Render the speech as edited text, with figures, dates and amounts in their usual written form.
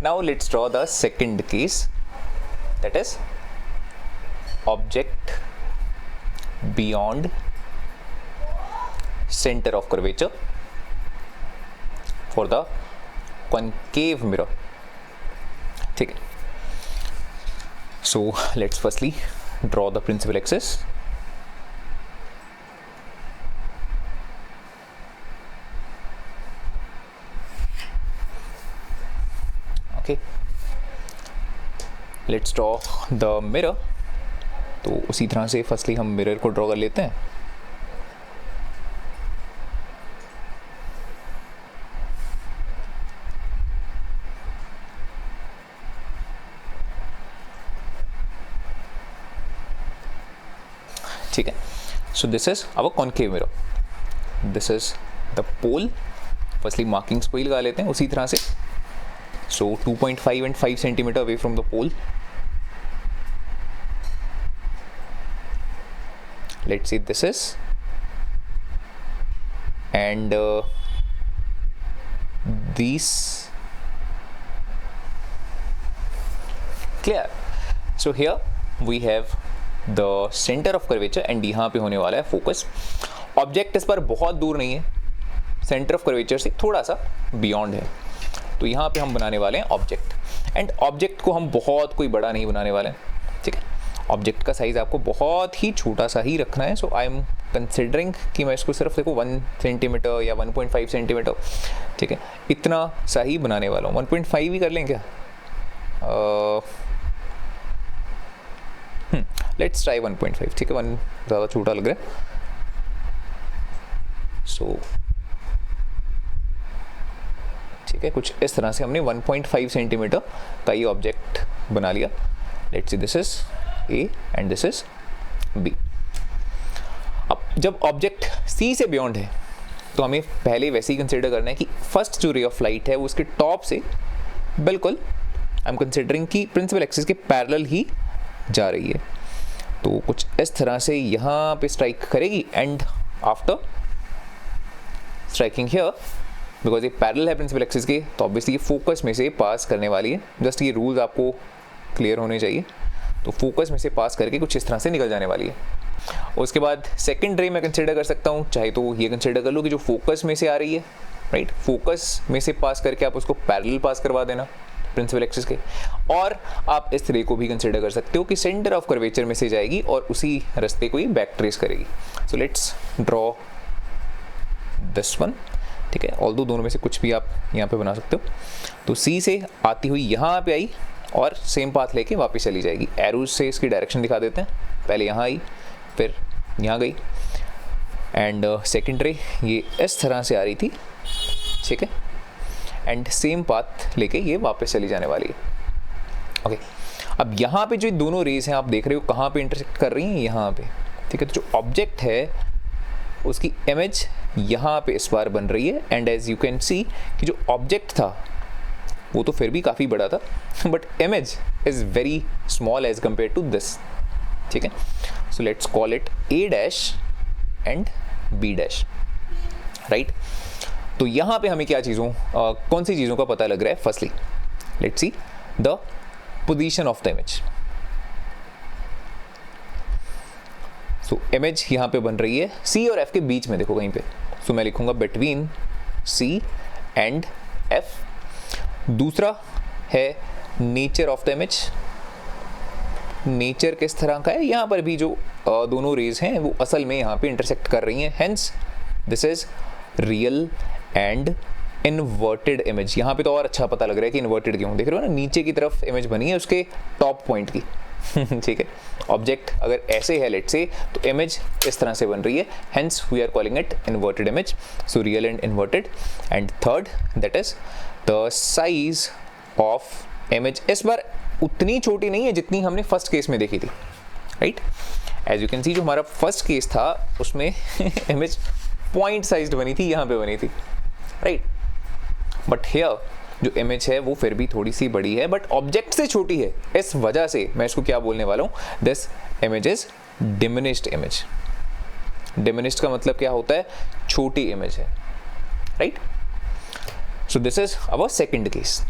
Now let's draw the second case, that is object beyond center of curvature for the concave mirror. ठीक है, so let's firstly draw the principal axis. Okay, let's draw the mirror. तो उसी तरह से firstly हम mirror को draw कर लेते हैं. ठीक है, so this is our concave mirror. This is the pole. Firstly markings को ही लगा लेते हैं उसी तरह से. सो 2.5 and 5 centimeter away from the pole. Let's see, this is, and these, clear. So here we have the center of curvature and यहाँ पे होने वाला है फोकस. ऑब्जेक्ट इस पर बहुत दूर नहीं है, सेंटर ऑफ कर्वेचर से थोड़ा सा बियॉन्ड है. तो यहाँ पे हम बनाने वाले हैं ऑब्जेक्ट. एंड ऑब्जेक्ट को हम बहुत कोई बड़ा नहीं बनाने वाले हैं. ठीक है, ऑब्जेक्ट का साइज़ आपको बहुत ही छोटा सा ही रखना है. सो आई एम कंसिडरिंग कि मैं इसको सिर्फ देखो 1 सेंटीमीटर या 1.5 सेंटीमीटर, ठीक है, इतना सा ही बनाने वाला हूँ. 1.5 ही कर लें क्या? Let's try 1.5. ठीक है, 1 ज़्यादा छोटा लग रहा है. सो ठीक है, कुछ इस तरह से हमने 1.5 सेंटीमीटर का ये ऑब्जेक्ट बना लिया. Let's see, this is A and this is B. अब जब ऑब्जेक्ट सी से बियॉन्ड है तो हमें पहले वैसे ही कंसिडर करना है कि फर्स्ट जो रे ऑफ लाइट है वो उसके टॉप से बिल्कुल, आई एम कंसिडरिंग कि प्रिंसिपल एक्सिस के पैरेलल ही जा रही है. तो कुछ इस तरह से यहाँ पे स्ट्राइक करेगी and after striking here, because ये पैरेलल है प्रिंसिपल एक्सिस के, तो ऑब्वियसली ये फोकस में से पास करने वाली है. जस्ट ये रूल्स आपको क्लियर होने चाहिए. तो फोकस में से पास करके कुछ इस तरह से निकल जाने वाली है. उसके बाद सेकंड रे मैं कंसिडर कर सकता हूँ, चाहे तो ये कंसिडर कर लो कि जो फोकस में से आ रही है, राइट, फोकस में से पास करके आप उसको पैरेलल पास करवा देना प्रिंसिपल एक्सिस के. और आप इस रे को भी कंसिडर कर सकते हो कि सेंटर ऑफ कर्वेचर में से जाएगी और उसी रास्ते को ही बैक ट्रेस करेगी. So let's draw this one. ठीक है, ऑल्दो दोनों में से कुछ भी आप यहाँ पे बना सकते हो. तो सी से आती हुई यहाँ पे आई और सेम पाथ लेके वापस चली जाएगी. एरोज से इसकी डायरेक्शन दिखा देते हैं. पहले यहाँ आई, फिर यहाँ गई, एंड सेकेंड रे ये इस तरह से आ रही थी. ठीक है, एंड सेम पाथ लेके ये वापस चली जाने वाली है. ओके, अब यहाँ पे जो दोनों रेज हैं आप देख रहे हो कहाँ पे इंटरसेक्ट कर रही हैं, यहाँ पे. ठीक है, तो जो ऑब्जेक्ट है उसकी इमेज यहाँ पे इस बार बन रही है. And as you can see कि जो ऑब्जेक्ट था वो तो फिर भी काफ़ी बड़ा था, but image is very small as compare to this. ठीक है, so let's call it A dash and B dash, right. तो यहाँ पे हमें क्या चीज़ों कौन सी चीज़ों का पता लग रहा है? Firstly let's see the position of the image. So image यहाँ पे बन रही है C और F के बीच में, देखो कहीं पे. सो मैं लिखूँगा बिटवीन C एंड F. दूसरा है nature of the image. Nature किस तरह का है? यहाँ पर भी जो दोनों रेज हैं वो असल में यहाँ पे इंटरसेक्ट कर रही हैं. Hence this is real and inverted image. यहाँ पे तो और अच्छा पता लग रहा है कि इन्वर्टेड क्यों. देख रहे हो ना, नीचे की तरफ इमेज बनी है उसके टॉप पॉइंट की. ठीक है, ऑब्जेक्ट अगर ऐसे है लेट्स से, तो इमेज इस तरह से बन रही है. Hence we are calling it inverted image. So real and inverted. And third, that is the size of image. इस बार उतनी छोटी नहीं है जितनी हमने फर्स्ट केस में देखी थी, right. As you can see जो हमारा फर्स्ट केस था उसमें इमेज पॉइंट साइज्ड बनी थी, यहाँ पे बनी थी, राइट. बट हियर जो इमेज है वो फिर भी थोड़ी सी बड़ी है, बट ऑब्जेक्ट से छोटी है. इस वजह से मैं इसको क्या बोलने वाला हूँ, this image is diminished image. Diminished का मतलब क्या होता है? छोटी इमेज है, right. So this is our second case.